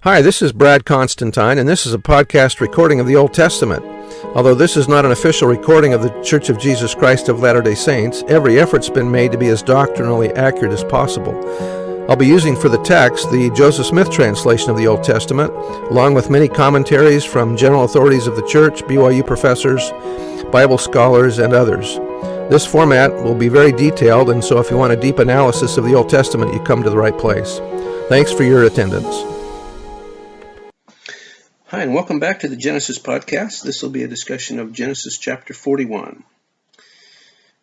Hi, this is Brad Constantine, and this is a podcast recording of the Old Testament. Although this is not an official recording of the Church of Jesus Christ of Latter-day Saints, every effort's been made to be as doctrinally accurate as possible. I'll be using for the text the Joseph Smith translation of the Old Testament, along with many commentaries from general authorities of the Church, BYU professors, Bible scholars, and others. This format will be very detailed, and so if you want a deep analysis of the Old Testament, you come to the right place. Thanks for your attendance. Hi, and welcome back to the Genesis podcast. This will be a discussion of Genesis chapter 41.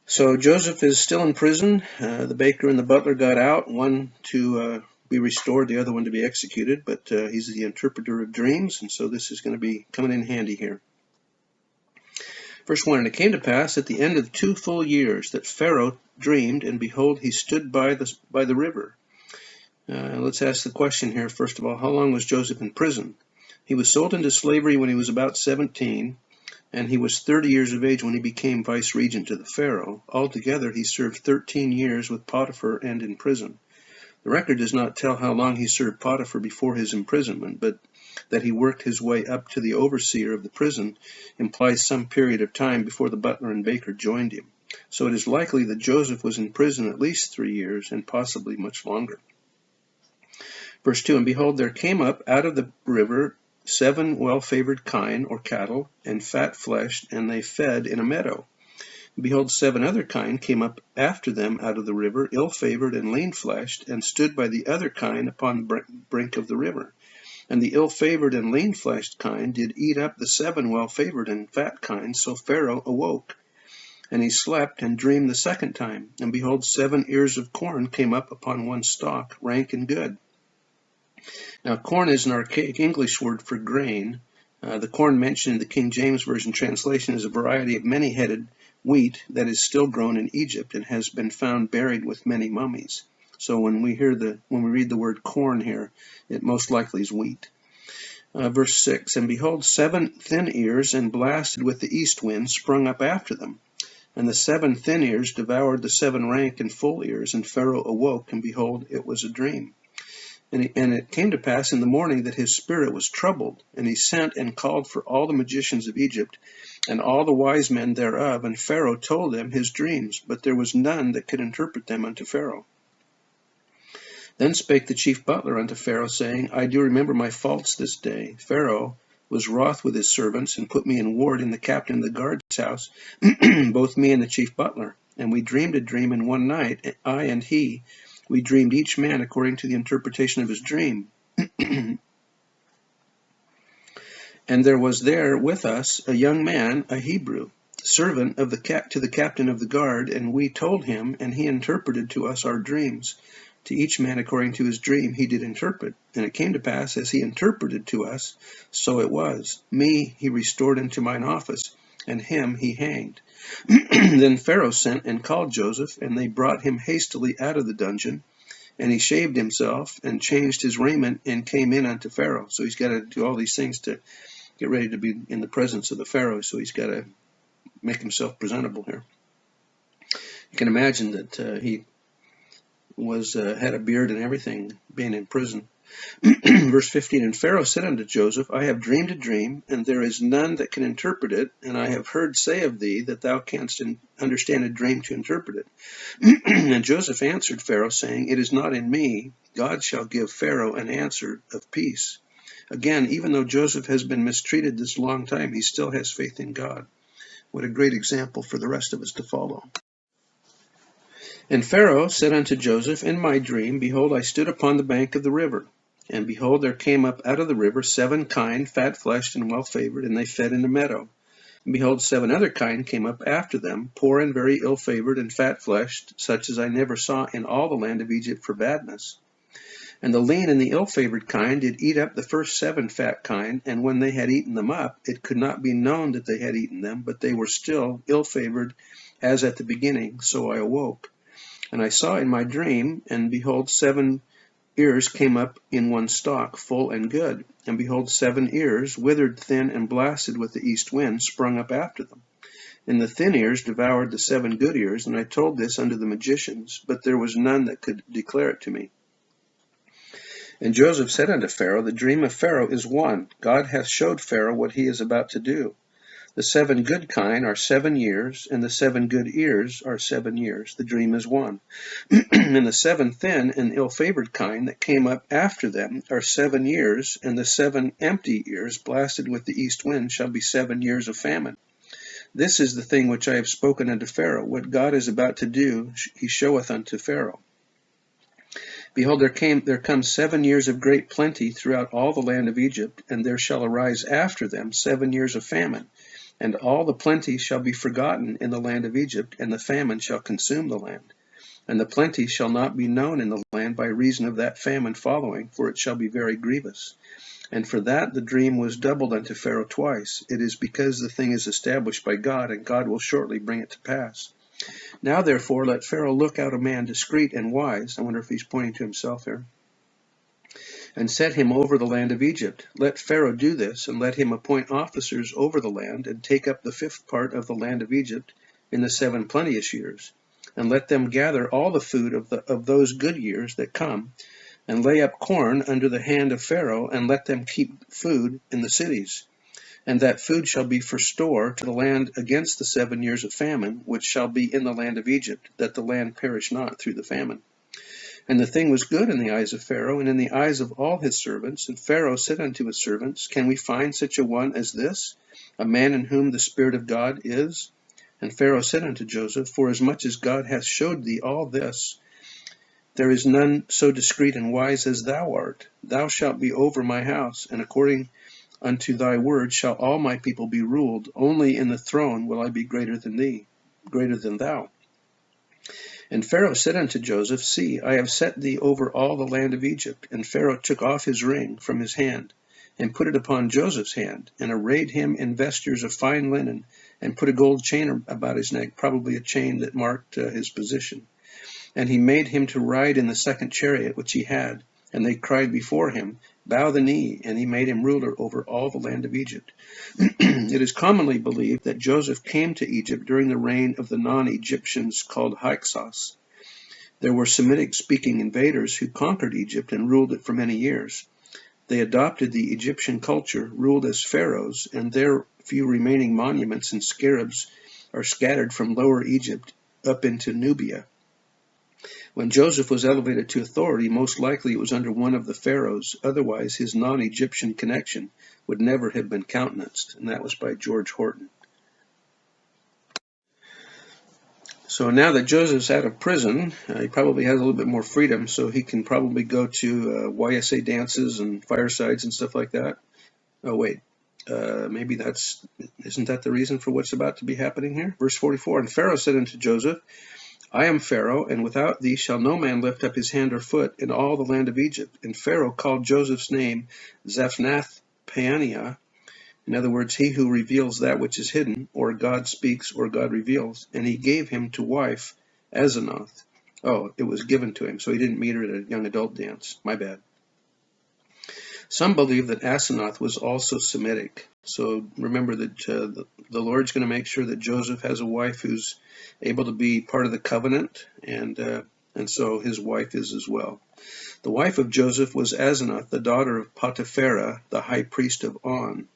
So Joseph is still in prison. The baker and the butler got out, one to be restored, the other one to be executed, but he's the interpreter of dreams, and so this is going to be coming in handy here. Verse 1, and it came to pass at the end of 2 full years that Pharaoh dreamed, and behold, he stood by the river. Let's ask the question here, first of all, how long was Joseph in prison? He was sold into slavery when he was about 17, and he was 30 years of age when he became vice-regent to the Pharaoh. Altogether, he served 13 years with Potiphar and in prison. The record does not tell how long he served Potiphar before his imprisonment, but that he worked his way up to the overseer of the prison implies some period of time before the butler and baker joined him. So it is likely that Joseph was in prison at least 3 years and possibly much longer. Verse 2, and behold, there came up out of the river 7 well-favored kine, or cattle, and fat-fleshed, and they fed in a meadow. And behold, 7 other kine came up after them out of the river, ill-favored and lean-fleshed, and stood by the other kine upon the brink of the river. And the ill-favored and lean-fleshed kine did eat up the 7 well-favored and fat kine, so Pharaoh awoke. And he slept and dreamed the second time. And behold, 7 ears of corn came up upon one stalk, rank and good. Now, corn is an archaic English word for grain. The corn mentioned in the King James Version translation is a variety of many-headed wheat that is still grown in Egypt and has been found buried with many mummies. So when we read the word corn here, it most likely is wheat. Verse 6, and behold, 7 thin ears and blasted with the east wind sprung up after them. And the 7 thin ears devoured the 7 rank and full ears, and Pharaoh awoke, and behold, it was a dream. And it came to pass in the morning that his spirit was troubled, and he sent and called for all the magicians of Egypt, and all the wise men thereof, and Pharaoh told them his dreams, but there was none that could interpret them unto Pharaoh. Then spake the chief butler unto Pharaoh, saying, I do remember my faults this day. Pharaoh was wroth with his servants, and put me in ward in the captain of the guard's house, both me and the chief butler. And we dreamed a dream in one night, I and he. We dreamed each man according to the interpretation of his dream. And there was there with us a young man, a Hebrew, servant of to the captain of the guard, and we told him, and he interpreted to us our dreams. To each man according to his dream he did interpret. And it came to pass, as he interpreted to us, so it was. Me he restored into mine office, and him he hanged. Then Pharaoh sent and called Joseph, and they brought him hastily out of the dungeon. And he shaved himself and changed his raiment and came in unto Pharaoh. So he's got to do all these things to get ready to be in the presence of the Pharaoh. So he's got to make himself presentable here. You can imagine that he had a beard and everything, being in prison. Verse 15, and Pharaoh said unto Joseph, I have dreamed a dream, and there is none that can interpret it, and I have heard say of thee that thou canst understand a dream to interpret it. And Joseph answered Pharaoh, saying, it is not in me. God shall give Pharaoh an answer of peace. Again, even though Joseph has been mistreated this long time, he still has faith in God. What a great example for the rest of us to follow. And Pharaoh said unto Joseph, in my dream, behold, I stood upon the bank of the river. And behold, there came up out of the river 7 kine, fat-fleshed and well-favored, and they fed in a meadow. And behold, 7 other kine came up after them, poor and very ill-favored and fat-fleshed, such as I never saw in all the land of Egypt for badness. And the lean and the ill-favored kine did eat up the first 7 fat kine, and when they had eaten them up, it could not be known that they had eaten them, but they were still ill-favored as at the beginning, so I awoke. And I saw in my dream, and behold, 7 ears came up in one stalk, full and good. And behold, 7 ears, withered, thin, and blasted with the east wind, sprung up after them. And the thin ears devoured the 7 good ears, and I told this unto the magicians, but there was none that could declare it to me. And Joseph said unto Pharaoh, The dream of Pharaoh is one. God hath showed Pharaoh what he is about to do. The 7 good kine are 7 years, and the 7 good ears are 7 years. The dream is one. And the 7 thin and ill-favored kine that came up after them are 7 years, and the 7 empty ears, blasted with the east wind, shall be 7 years of famine. This is the thing which I have spoken unto Pharaoh. What God is about to do, he showeth unto Pharaoh. Behold, there come 7 years of great plenty throughout all the land of Egypt, and there shall arise after them 7 years of famine. And all the plenty shall be forgotten in the land of Egypt, and the famine shall consume the land. And the plenty shall not be known in the land by reason of that famine following, for it shall be very grievous. And for that the dream was doubled unto Pharaoh twice. It is because the thing is established by God, and God will shortly bring it to pass. Now therefore let Pharaoh look out a man discreet and wise, I wonder if he's pointing to himself here, and set him over the land of Egypt. Let Pharaoh do this, and let him appoint officers over the land, and take up the 5th part of the land of Egypt in the 7 plenteous years. And let them gather all the food of those good years that come, and lay up corn under the hand of Pharaoh, and let them keep food in the cities. And that food shall be for store to the land against the 7 years of famine, which shall be in the land of Egypt, that the land perish not through the famine. And the thing was good in the eyes of Pharaoh, and in the eyes of all his servants. And Pharaoh said unto his servants, Can we find such a one as this, a man in whom the Spirit of God is? And Pharaoh said unto Joseph, Forasmuch as God hath showed thee all this, there is none so discreet and wise as thou art. Thou shalt be over my house, and according unto thy word shall all my people be ruled. Only in the throne will I be greater than thou. And Pharaoh said unto Joseph, See, I have set thee over all the land of Egypt. And Pharaoh took off his ring from his hand, and put it upon Joseph's hand, and arrayed him in vestures of fine linen, and put a gold chain about his neck, probably a chain that marked his position. And he made him to ride in the 2nd chariot which he had. And they cried before him, Bow the knee, and he made him ruler over all the land of Egypt. It is commonly believed that Joseph came to Egypt during the reign of the non-Egyptians called Hyksos. There were Semitic-speaking invaders who conquered Egypt and ruled it for many years. They adopted the Egyptian culture, ruled as pharaohs, and their few remaining monuments and scarabs are scattered from Lower Egypt up into Nubia. When Joseph was elevated to authority, most likely it was under one of the pharaohs. Otherwise, his non-Egyptian connection would never have been countenanced, and that was by George Horton. So now that Joseph's out of prison, he probably has a little bit more freedom, so he can probably go to YSA dances and firesides and stuff like that. Oh, wait. Maybe isn't that the reason for what's about to be happening here? Verse 44, And Pharaoh said unto Joseph, I am Pharaoh, and without thee shall no man lift up his hand or foot in all the land of Egypt. And Pharaoh called Joseph's name Zephnath-Paaneah. In other words, he who reveals that which is hidden, or God speaks, or God reveals. And he gave him to wife Asenath. Oh, it was given to him, so he didn't meet her at a young adult dance. My bad. Some believe that Asenath was also Semitic. So remember that the Lord's going to make sure that Joseph has a wife who's able to be part of the covenant, and so his wife is as well. The wife of Joseph was Asenath, the daughter of Potipharah, the high priest of On.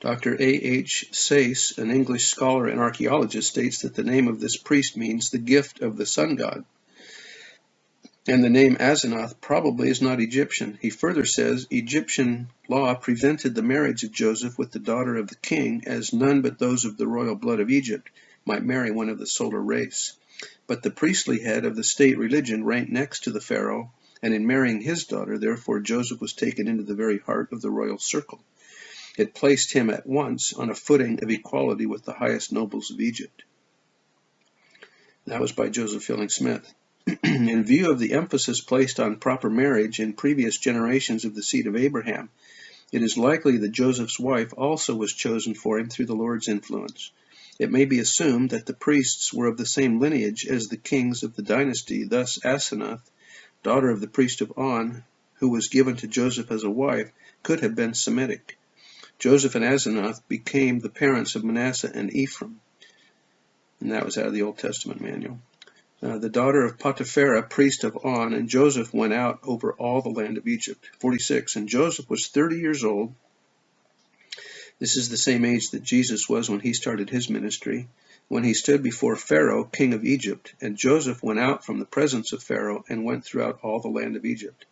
Dr. A.H. Sayce, an English scholar and archaeologist, states that the name of this priest means the gift of the sun god. And the name Asenath probably is not Egyptian. He further says, Egyptian law prevented the marriage of Joseph with the daughter of the king, as none but those of the royal blood of Egypt might marry one of the solar race. But the priestly head of the state religion ranked next to the pharaoh, and in marrying his daughter, therefore Joseph was taken into the very heart of the royal circle. It placed him at once on a footing of equality with the highest nobles of Egypt. That was by Joseph Fielding Smith. In view of the emphasis placed on proper marriage in previous generations of the seed of Abraham, it is likely that Joseph's wife also was chosen for him through the Lord's influence. It may be assumed that the priests were of the same lineage as the kings of the dynasty. Thus Asenath, daughter of the priest of On, who was given to Joseph as a wife, could have been Semitic. Joseph and Asenath became the parents of Manasseh and Ephraim. And that was out of the Old Testament manual. the daughter of Pharaoh, priest of On, and Joseph went out over all the land of Egypt. 46. And Joseph was 30 years old. This is the same age that Jesus was when he started his ministry, when he stood before Pharaoh, king of Egypt. And Joseph went out from the presence of Pharaoh and went throughout all the land of Egypt.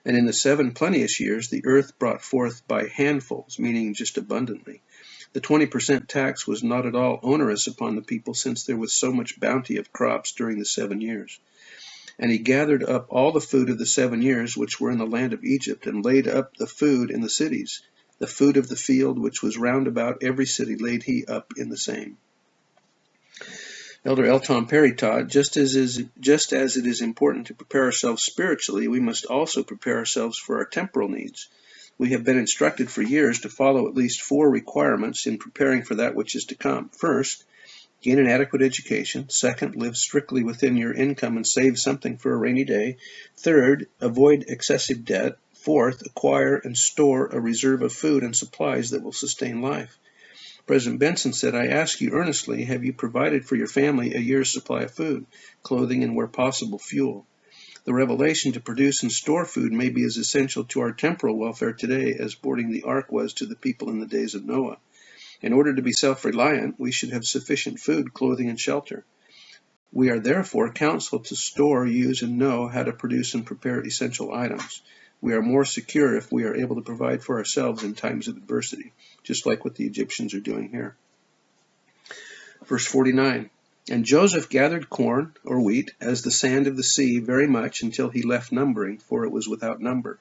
And in the 7 plenteous years, the earth brought forth by handfuls, meaning just abundantly. The 20% tax was not at all onerous upon the people, since there was so much bounty of crops during the 7 years. And he gathered up all the food of the 7 years which were in the land of Egypt, and laid up the food in the cities. The food of the field which was round about every city laid he up in the same. Elder L. Tom Perry taught, just as it is important to prepare ourselves spiritually, we must also prepare ourselves for our temporal needs. We have been instructed for years to follow at least 4 requirements in preparing for that which is to come. First, gain an adequate education. Second, live strictly within your income and save something for a rainy day. Third, avoid excessive debt. Fourth, acquire and store a reserve of food and supplies that will sustain life. President Benson said, I ask you earnestly, have you provided for your family a year's supply of food, clothing, and where possible, fuel? The revelation to produce and store food may be as essential to our temporal welfare today as boarding the ark was to the people in the days of Noah. In order to be self-reliant, we should have sufficient food, clothing, and shelter. We are therefore counseled to store, use, and know how to produce and prepare essential items. We are more secure if we are able to provide for ourselves in times of adversity, just like what the Egyptians are doing here. Verse 49. And Joseph gathered corn, or wheat, as the sand of the sea, very much, until he left numbering, for it was without number.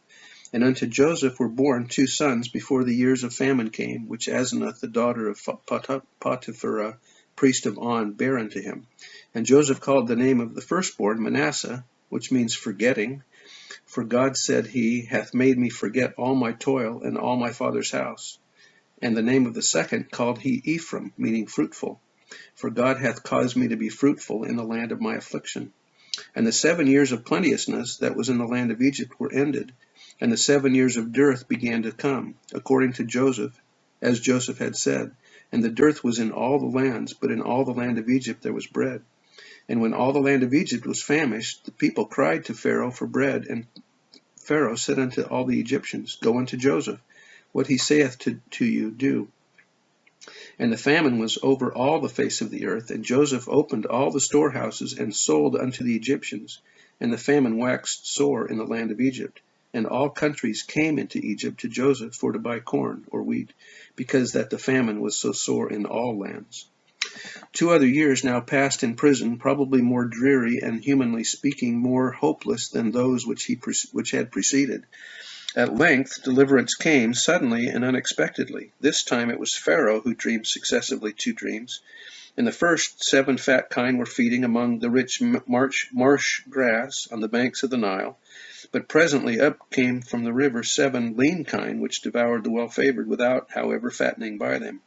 And unto Joseph were born 2 sons before the years of famine came, which Asenath, the daughter of Pharaoh, priest of On, bare unto him. And Joseph called the name of the firstborn Manasseh, which means forgetting. For God, said he, hath made me forget all my toil and all my father's house. And the name of the second called he Ephraim, meaning fruitful. For God hath caused me to be fruitful in the land of my affliction. And the 7 years of plenteousness that was in the land of Egypt were ended, and the 7 years of dearth began to come, according to Joseph, as Joseph had said. And the dearth was in all the lands, but in all the land of Egypt there was bread. And when all the land of Egypt was famished, the people cried to Pharaoh for bread. And Pharaoh said unto all the Egyptians, Go unto Joseph, what he saith to you, do. And the famine was over all the face of the earth, and Joseph opened all the storehouses and sold unto the Egyptians. And the famine waxed sore in the land of Egypt. And all countries came into Egypt to Joseph for to buy corn or wheat, because that the famine was so sore in all lands. 2 other years now passed in prison, probably more dreary and, humanly speaking, more hopeless than those which had preceded. At length deliverance came, suddenly and unexpectedly. This time it was Pharaoh who dreamed successively 2 dreams. In the first, 7 fat kine were feeding among the rich marsh grass on the banks of the Nile. But presently up came from the river 7 lean kine, which devoured the well-favored, without, however, fattening by them.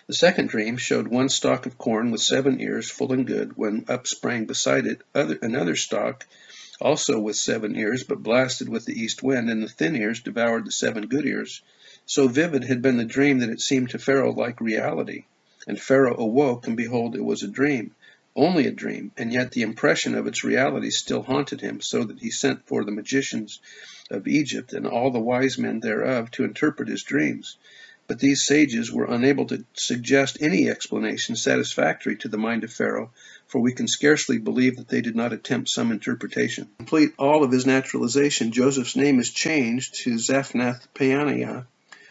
The second dream showed 1 stalk of corn with 7 ears, full and good, when up sprang beside it another stalk, also with 7 ears, but blasted with the east wind, and the thin ears devoured the 7 good ears. So vivid had been the dream that it seemed to Pharaoh like reality. And Pharaoh awoke, and behold, it was a dream, only a dream, and yet the impression of its reality still haunted him, so that he sent for the magicians of Egypt and all the wise men thereof to interpret his dreams. But these sages were unable to suggest any explanation satisfactory to the mind of Pharaoh, for we can scarcely believe that they did not attempt some interpretation. To complete all of his naturalization, Joseph's name is changed to Zephnath-Paaneah,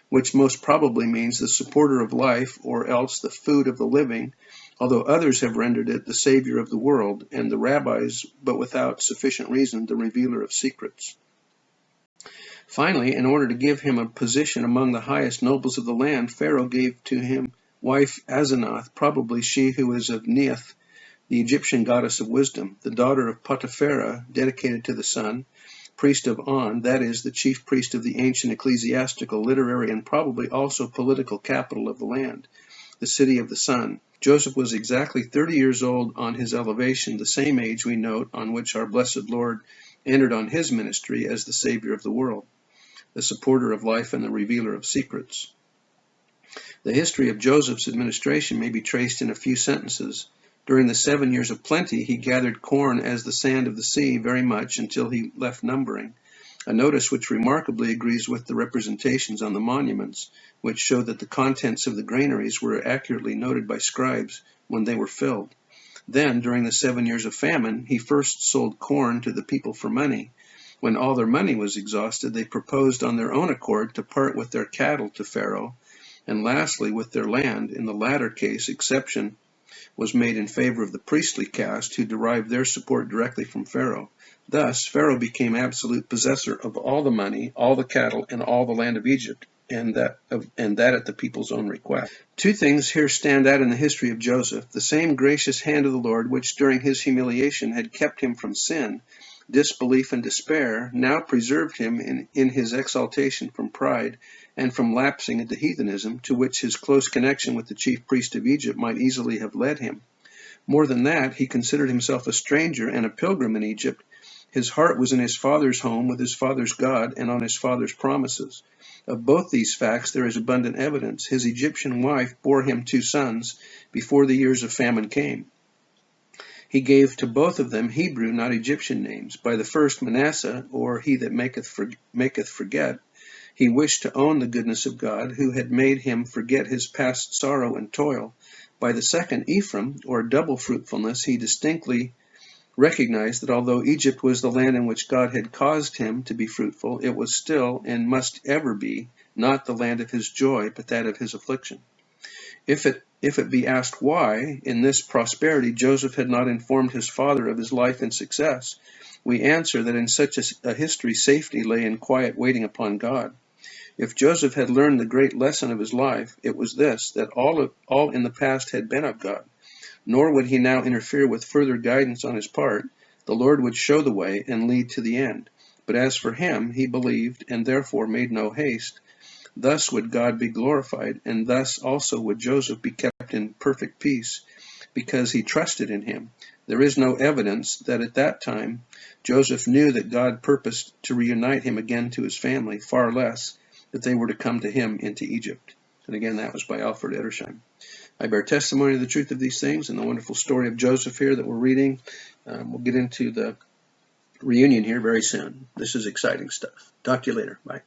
which most probably means the supporter of life, or else the food of the living, although others have rendered it the Savior of the world, and the rabbis, but without sufficient reason, the revealer of secrets. Finally, in order to give him a position among the highest nobles of the land, Pharaoh gave to him wife Asenath, probably she who is of Neith, the Egyptian goddess of wisdom, the daughter of Pharaoh, dedicated to the sun, priest of On, that is, the chief priest of the ancient ecclesiastical, literary, and probably also political capital of the land, the city of the sun. Joseph was exactly 30 years old on his elevation, the same age, we note, on which our blessed Lord entered on his ministry as the Savior of the world, the supporter of life and the revealer of secrets. The history of Joseph's administration may be traced in a few sentences. During the 7 years of plenty, he gathered corn as the sand of the sea very much until he left numbering. A notice which remarkably agrees with the representations on the monuments, which show that the contents of the granaries were accurately noted by scribes when they were filled. Then, during the 7 years of famine, he first sold corn to the people for money. When all their money was exhausted, they proposed on their own accord to part with their cattle to Pharaoh, and lastly with their land. In the latter case, exception was made in favor of the priestly caste, who derived their support directly from Pharaoh. Thus, Pharaoh became absolute possessor of all the money, all the cattle, and all the land of Egypt, and that at the people's own request. Two things here stand out in the history of Joseph. The same gracious hand of the Lord, which during his humiliation had kept him from sin, disbelief, and despair, now preserved him in his exaltation from pride and from lapsing into heathenism, to which his close connection with the chief priest of Egypt might easily have led him. More than that, he considered himself a stranger and a pilgrim in Egypt. His heart was in his father's home with his father's God and on his father's promises. Of both these facts there is abundant evidence. His Egyptian wife bore him 2 sons before the years of famine came. He gave to both of them Hebrew, not Egyptian names. By the first, Manasseh, or he that maketh forget, he wished to own the goodness of God, who had made him forget his past sorrow and toil. By the second, Ephraim, or double fruitfulness, he distinctly recognized that although Egypt was the land in which God had caused him to be fruitful, it was still, and must ever be, not the land of his joy, but that of his affliction. If it be asked why, in this prosperity, Joseph had not informed his father of his life and success, we answer that in such a history safety lay in quiet waiting upon God. If Joseph had learned the great lesson of his life, it was this, that all in the past had been of God. Nor would he now interfere with further guidance on his part. The Lord would show the way and lead to the end. But as for him, he believed, and therefore made no haste. Thus would God be glorified, and thus also would Joseph be kept in perfect peace, because he trusted in him. There is no evidence that at that time Joseph knew that God purposed to reunite him again to his family, far less that they were to come to him into Egypt. And again, that was by Alfred Edersheim. I bear testimony to the truth of these things and the wonderful story of Joseph here that we're reading. We'll get into the reunion here very soon. This is exciting stuff. Talk to you later. Bye.